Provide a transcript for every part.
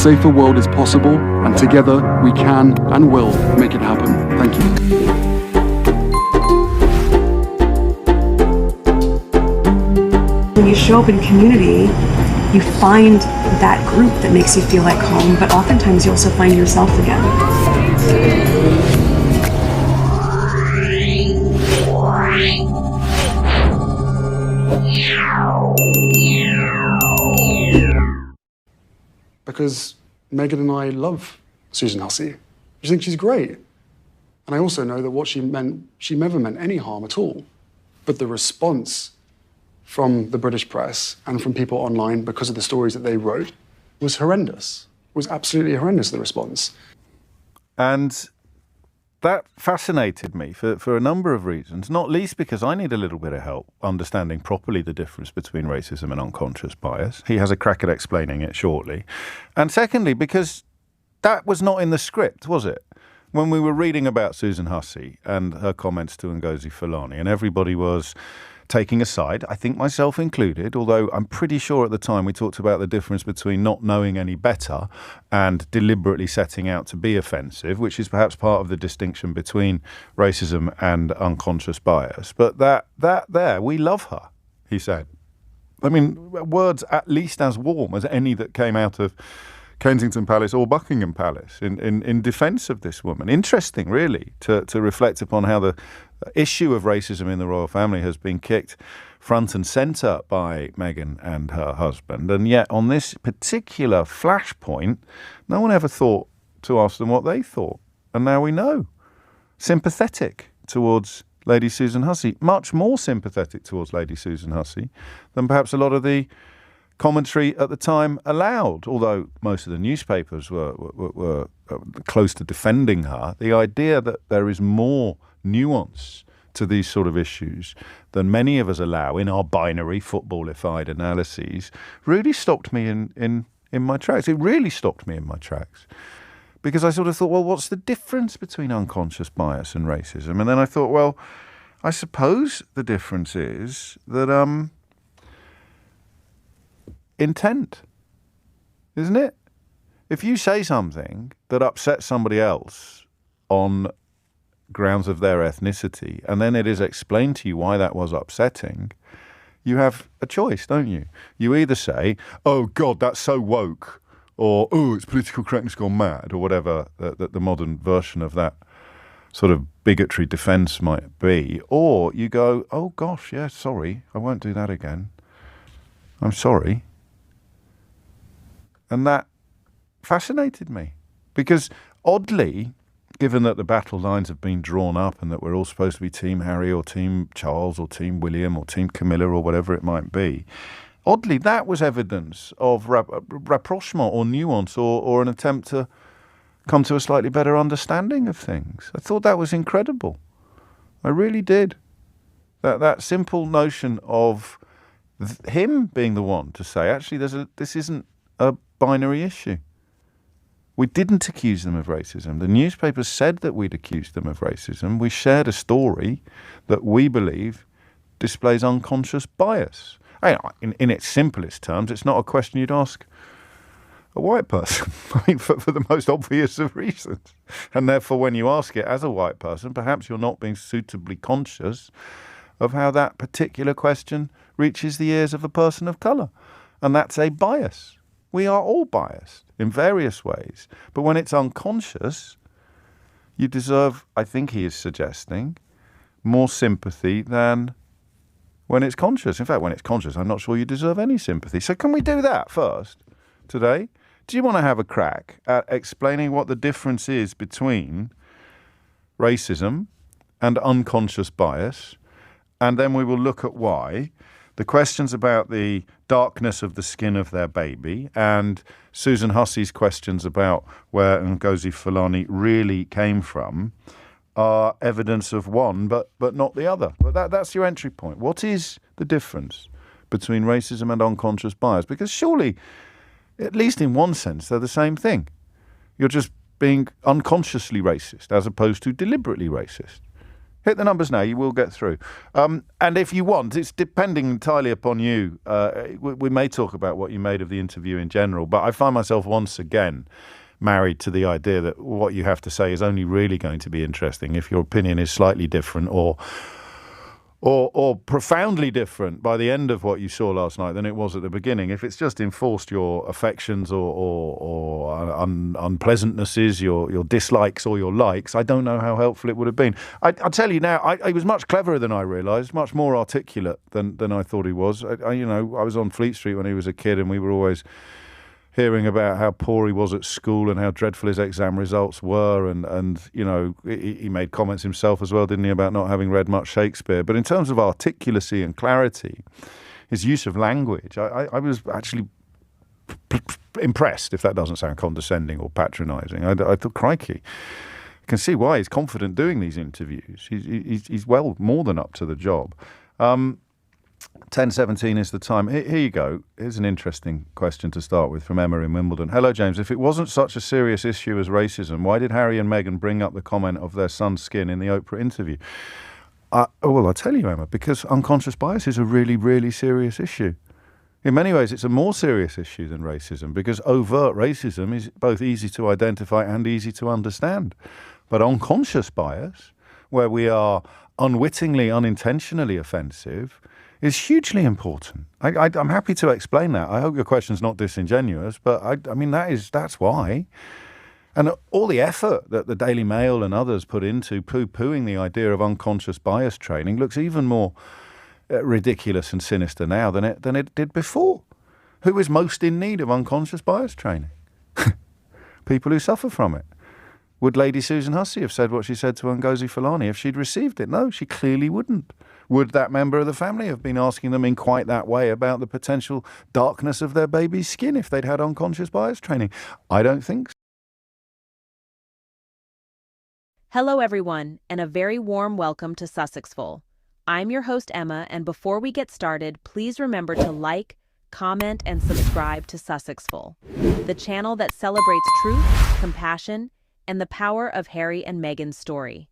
safer world is possible, and together we can and will make it happen. Thank you. When you show up in community, you find that group that makes you feel like home, but oftentimes you also find yourself again. Because Meghan and I love Susan Hussey. I think she's great. And I also know that what she meant, she never meant any harm at all. But the response from the British press and from people online because of the stories that they wrote was horrendous. It was absolutely horrendous, the response. And that fascinated me for a number of reasons, not least because I need a little bit of help understanding properly the difference between racism and unconscious bias. He has a crack at explaining it shortly. And secondly, because that was not in the script, was it? When we were reading about Susan Hussey and her comments to Ngozi Fulani, and everybody was taking a side, I think myself included, although I'm pretty sure at the time we talked about the difference between not knowing any better and deliberately setting out to be offensive, which is perhaps part of the distinction between racism and unconscious bias. But that there, we love her, he said. I mean, words at least as warm as any that came out of Kensington Palace or Buckingham Palace in defence of this woman. Interesting, really, to reflect upon how the issue of racism in the royal family has been kicked front and centre by Meghan and her husband. And yet on this particular flashpoint, no one ever thought to ask them what they thought. And now we know. Sympathetic towards Lady Susan Hussey, much more sympathetic towards Lady Susan Hussey than perhaps a lot of the commentary at the time allowed, although most of the newspapers were close to defending her. The idea that there is more nuance to these sort of issues than many of us allow in our binary footballified analyses really stopped me in my tracks. It really stopped me in my tracks. Because I sort of thought, well, what's the difference between unconscious bias and racism? And then I thought, well, I suppose the difference is that intent, isn't it? If you say something that upsets somebody else on grounds of their ethnicity, and then it is explained to you why that was upsetting, you have a choice, don't you? You either say, oh God, that's so woke, or oh, it's political correctness gone mad, or whatever the modern version of that sort of bigotry defence might be, or you go, oh gosh, yeah, sorry, I won't do that again. I'm sorry. And that fascinated me because oddly, given that the battle lines have been drawn up and that we're all supposed to be Team Harry or Team Charles or Team William or Team Camilla or whatever it might be, oddly, that was evidence of rapprochement or nuance or an attempt to come to a slightly better understanding of things. I thought that was incredible. I really did. That simple notion of him being the one to say, actually, this isn't a binary issue. We didn't accuse them of racism. The newspapers said that we'd accused them of racism. We shared a story that we believe displays unconscious bias. In its simplest terms, it's not a question you'd ask a white person, I mean, for the most obvious of reasons. And therefore, when you ask it as a white person, perhaps you're not being suitably conscious of how that particular question reaches the ears of a person of colour. And that's a bias. We are all biased in various ways. But when it's unconscious, you deserve, I think he is suggesting, more sympathy than when it's conscious. In fact, when it's conscious, I'm not sure you deserve any sympathy. So can we do that first today? Do you want to have a crack at explaining what the difference is between racism and unconscious bias? And then we will look at why. The questions about the darkness of the skin of their baby and Susan Hussey's questions about where Ngozi Fulani really came from are evidence of one, but not the other. But that's your entry point. What is the difference between racism and unconscious bias? Because surely, at least in one sense, they're the same thing. You're just being unconsciously racist as opposed to deliberately racist. Hit the numbers now. You will get through. And if you want, it's depending entirely upon you. We may talk about what you made of the interview in general, but I find myself once again married to the idea that what you have to say is only really going to be interesting if your opinion is slightly different or profoundly different by the end of what you saw last night than it was at the beginning. If it's just enforced your affections or unpleasantnesses, your dislikes or your likes, I don't know how helpful it would have been. I'll tell you now, he was much cleverer than I realised, much more articulate than I thought he was. I was on Fleet Street when he was a kid, and we were always hearing about how poor he was at school and how dreadful his exam results were, and he made comments himself as well, didn't he, about not having read much Shakespeare. But in terms of articulacy and clarity, his use of language, I was actually impressed, if that doesn't sound condescending or patronising. I thought, crikey, I can see why he's confident doing these interviews. He's well more than up to the job. 10:17 is the time. Here you go. Here's an interesting question to start with from Emma in Wimbledon. Hello, James. If it wasn't such a serious issue as racism, why did Harry and Meghan bring up the comment of their son's skin in the Oprah interview? Well, I'll tell you, Emma, because unconscious bias is a really, really serious issue. In many ways, it's a more serious issue than racism, because overt racism is both easy to identify and easy to understand. But unconscious bias, where we are unwittingly, unintentionally offensive, is hugely important. I'm happy to explain that. I hope your question's not disingenuous, but I mean that's why. And all the effort that the Daily Mail and others put into poo-pooing the idea of unconscious bias training looks even more ridiculous and sinister now than it did before. Who is most in need of unconscious bias training? People who suffer from it. Would Lady Susan Hussey have said what she said to Ngozi Fulani if she'd received it? No, she clearly wouldn't. Would that member of the family have been asking them in quite that way about the potential darkness of their baby's skin if they'd had unconscious bias training? I don't think so. Hello, everyone, and a very warm welcome to Sussexful. I'm your host, Emma, and before we get started, please remember to like, comment, and subscribe to Sussexful, the channel that celebrates truth, compassion, and the power of Harry and Meghan's story.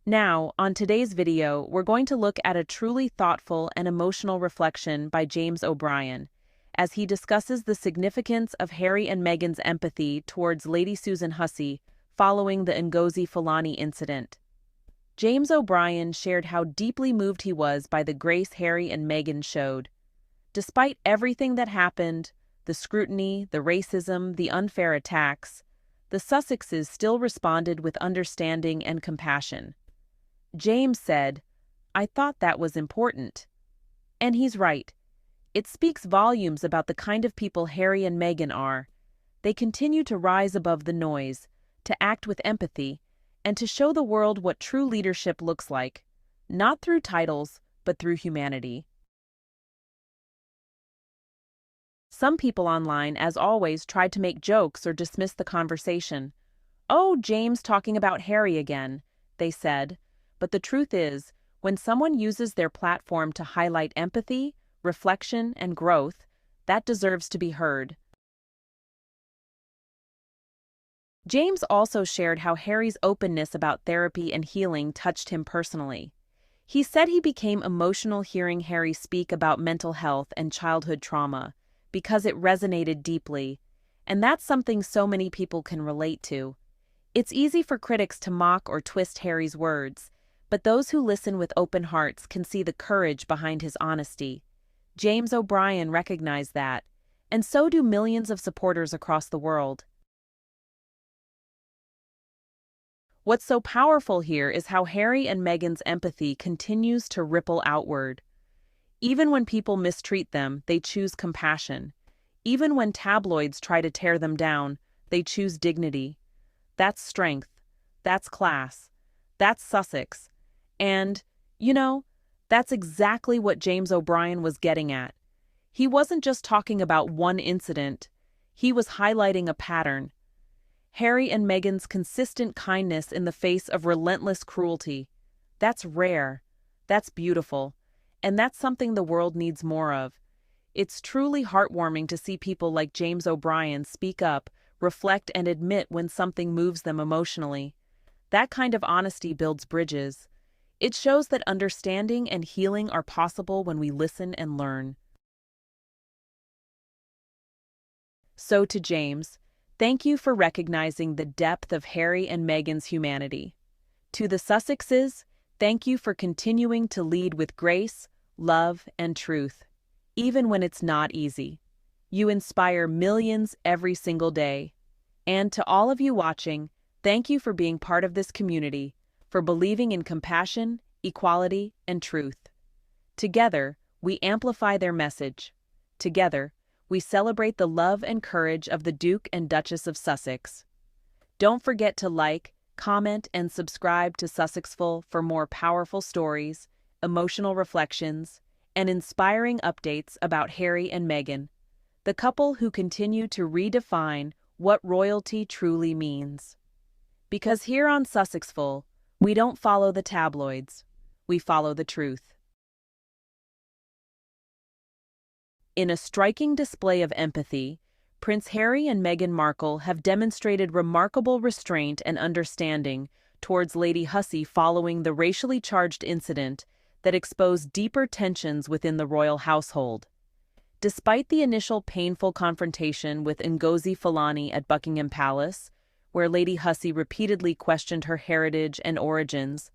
Now, on today's video, we're going to look at a truly thoughtful and emotional reflection by James O'Brien, as he discusses the significance of Harry and Meghan's empathy towards Lady Susan Hussey following the Ngozi Fulani incident. James O'Brien shared how deeply moved he was by the grace Harry and Meghan showed. Despite everything that happened, the scrutiny, the racism, the unfair attacks, the Sussexes still responded with understanding and compassion. James said, "I thought that was important." And he's right. It speaks volumes about the kind of people Harry and Meghan are. They continue to rise above the noise, to act with empathy, and to show the world what true leadership looks like, not through titles, but through humanity. Some people online, as always, tried to make jokes or dismiss the conversation. "Oh, James talking about Harry again," they said. But the truth is, when someone uses their platform to highlight empathy, reflection, and growth, that deserves to be heard. James also shared how Harry's openness about therapy and healing touched him personally. He said he became emotional hearing Harry speak about mental health and childhood trauma, because it resonated deeply, and that's something so many people can relate to. It's easy for critics to mock or twist Harry's words, but those who listen with open hearts can see the courage behind his honesty. James O'Brien recognized that, and so do millions of supporters across the world. What's so powerful here is how Harry and Meghan's empathy continues to ripple outward. Even when people mistreat them, they choose compassion. Even when tabloids try to tear them down, they choose dignity. That's strength. That's class. That's Sussex. And, that's exactly what James O'Brien was getting at. He wasn't just talking about one incident. He was highlighting a pattern. Harry and Meghan's consistent kindness in the face of relentless cruelty. That's rare. That's beautiful. And that's something the world needs more of. It's truly heartwarming to see people like James O'Brien speak up, reflect, and admit when something moves them emotionally. That kind of honesty builds bridges. It shows that understanding and healing are possible when we listen and learn. So to James, thank you for recognizing the depth of Harry and Meghan's humanity. To the Sussexes, thank you for continuing to lead with grace, love, and truth, even when it's not easy. You inspire millions every single day. And to all of you watching, thank you for being part of this community, for believing in compassion, equality, and truth. Together, we amplify their message. Together, we celebrate the love and courage of the Duke and Duchess of Sussex. Don't forget to like, comment, and subscribe to Sussexful for more powerful stories, emotional reflections, and inspiring updates about Harry and Meghan, the couple who continue to redefine what royalty truly means. Because here on Sussexful, we don't follow the tabloids, we follow the truth. In a striking display of empathy, Prince Harry and Meghan Markle have demonstrated remarkable restraint and understanding towards Lady Hussey following the racially charged incident that exposed deeper tensions within the royal household. Despite the initial painful confrontation with Ngozi Fulani at Buckingham Palace, where Lady Hussey repeatedly questioned her heritage and origins,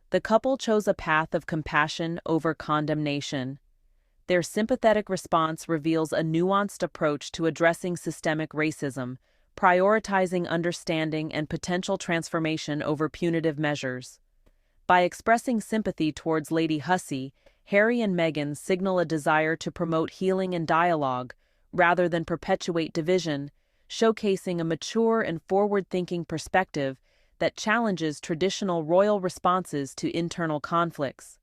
the couple chose a path of compassion over condemnation. Their sympathetic response reveals a nuanced approach to addressing systemic racism, prioritizing understanding and potential transformation over punitive measures. By expressing sympathy towards Lady Hussey, Harry and Meghan signal a desire to promote healing and dialogue, rather than perpetuate division, showcasing a mature and forward-thinking perspective that challenges traditional royal responses to internal conflicts.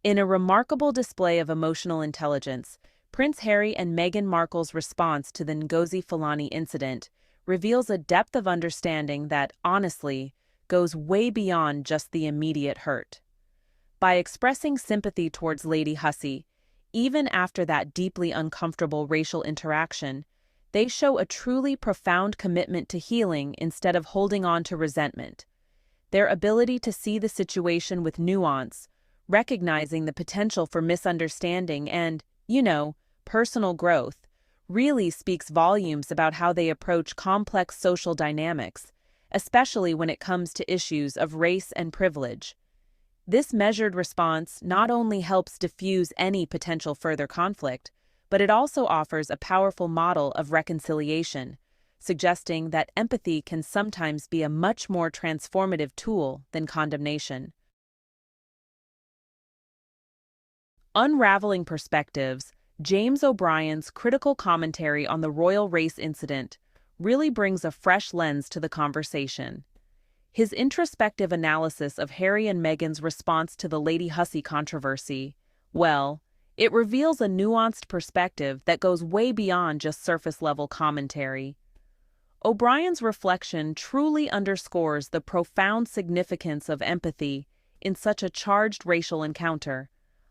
In a remarkable display of emotional intelligence, Prince Harry and Meghan Markle's response to the Ngozi Fulani incident reveals a depth of understanding that, honestly, goes way beyond just the immediate hurt. By expressing sympathy towards Lady Hussey, even after that deeply uncomfortable racial interaction, they show a truly profound commitment to healing instead of holding on to resentment. Their ability to see the situation with nuance, recognizing the potential for misunderstanding and, personal growth, really speaks volumes about how they approach complex social dynamics, especially when it comes to issues of race and privilege. This measured response not only helps diffuse any potential further conflict, but it also offers a powerful model of reconciliation, suggesting that empathy can sometimes be a much more transformative tool than condemnation. Unraveling Perspectives, James O'Brien's critical commentary on the royal race incident really brings a fresh lens to the conversation. His introspective analysis of Harry and Meghan's response to the Lady Hussey controversy, it reveals a nuanced perspective that goes way beyond just surface-level commentary. O'Brien's reflection truly underscores the profound significance of empathy in such a charged racial encounter,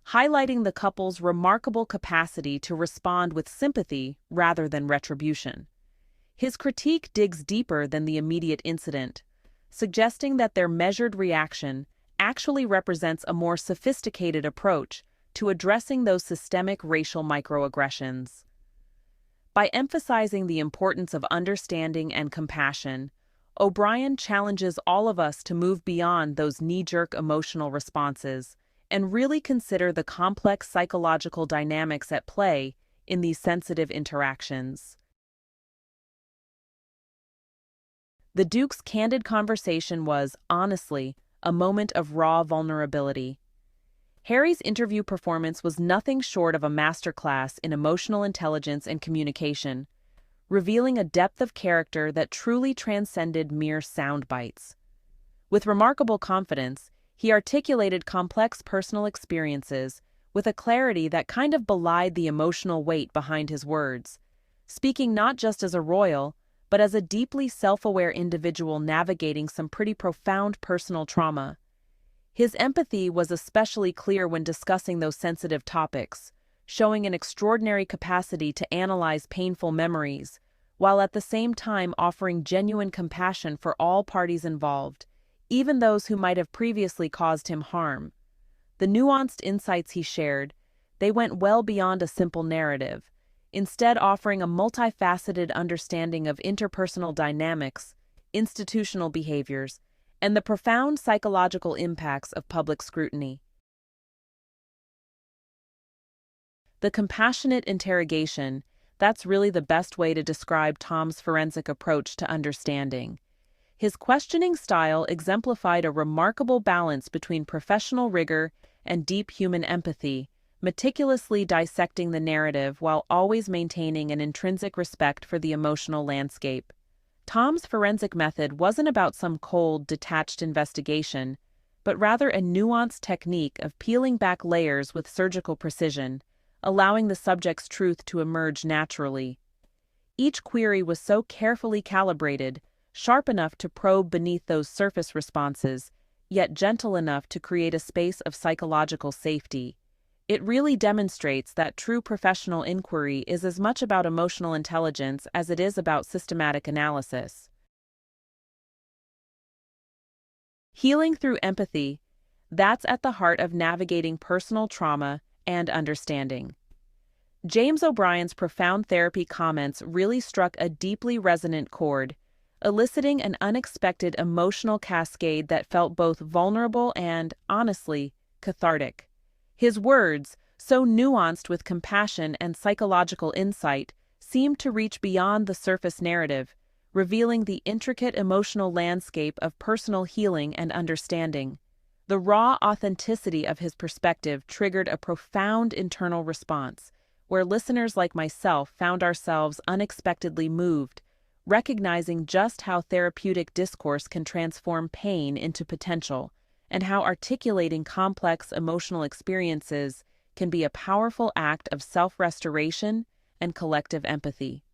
highlighting the couple's remarkable capacity to respond with sympathy rather than retribution. His critique digs deeper than the immediate incident, suggesting that their measured reaction actually represents a more sophisticated approach to addressing those systemic racial microaggressions. By emphasizing the importance of understanding and compassion, O'Brien challenges all of us to move beyond those knee-jerk emotional responses and really consider the complex psychological dynamics at play in these sensitive interactions. The Duke's candid conversation was, honestly, a moment of raw vulnerability. Harry's interview performance was nothing short of a masterclass in emotional intelligence and communication, revealing a depth of character that truly transcended mere sound bites. With remarkable confidence, he articulated complex personal experiences with a clarity that kind of belied the emotional weight behind his words, speaking not just as a royal, but as a deeply self-aware individual navigating some pretty profound personal trauma. His empathy was especially clear when discussing those sensitive topics, showing an extraordinary capacity to analyze painful memories, while at the same time offering genuine compassion for all parties involved, even those who might have previously caused him harm. The nuanced insights he shared, they went well beyond a simple narrative, instead offering a multifaceted understanding of interpersonal dynamics, institutional behaviors, and the profound psychological impacts of public scrutiny. The compassionate interrogation, that's really the best way to describe Tom's forensic approach to understanding. His questioning style exemplified a remarkable balance between professional rigor and deep human empathy, meticulously dissecting the narrative while always maintaining an intrinsic respect for the emotional landscape. Tom's forensic method wasn't about some cold, detached investigation, but rather a nuanced technique of peeling back layers with surgical precision, allowing the subject's truth to emerge naturally. Each query was so carefully calibrated, sharp enough to probe beneath those surface responses, yet gentle enough to create a space of psychological safety. It really demonstrates that true professional inquiry is as much about emotional intelligence as it is about systematic analysis. Healing through empathy, that's at the heart of navigating personal trauma and understanding. James O'Brien's profound therapy comments really struck a deeply resonant chord, eliciting an unexpected emotional cascade that felt both vulnerable and, honestly, cathartic. His words, so nuanced with compassion and psychological insight, seemed to reach beyond the surface narrative, revealing the intricate emotional landscape of personal healing and understanding. The raw authenticity of his perspective triggered a profound internal response, where listeners like myself found ourselves unexpectedly moved, recognizing just how therapeutic discourse can transform pain into potential, and how articulating complex emotional experiences can be a powerful act of self-restoration and collective empathy.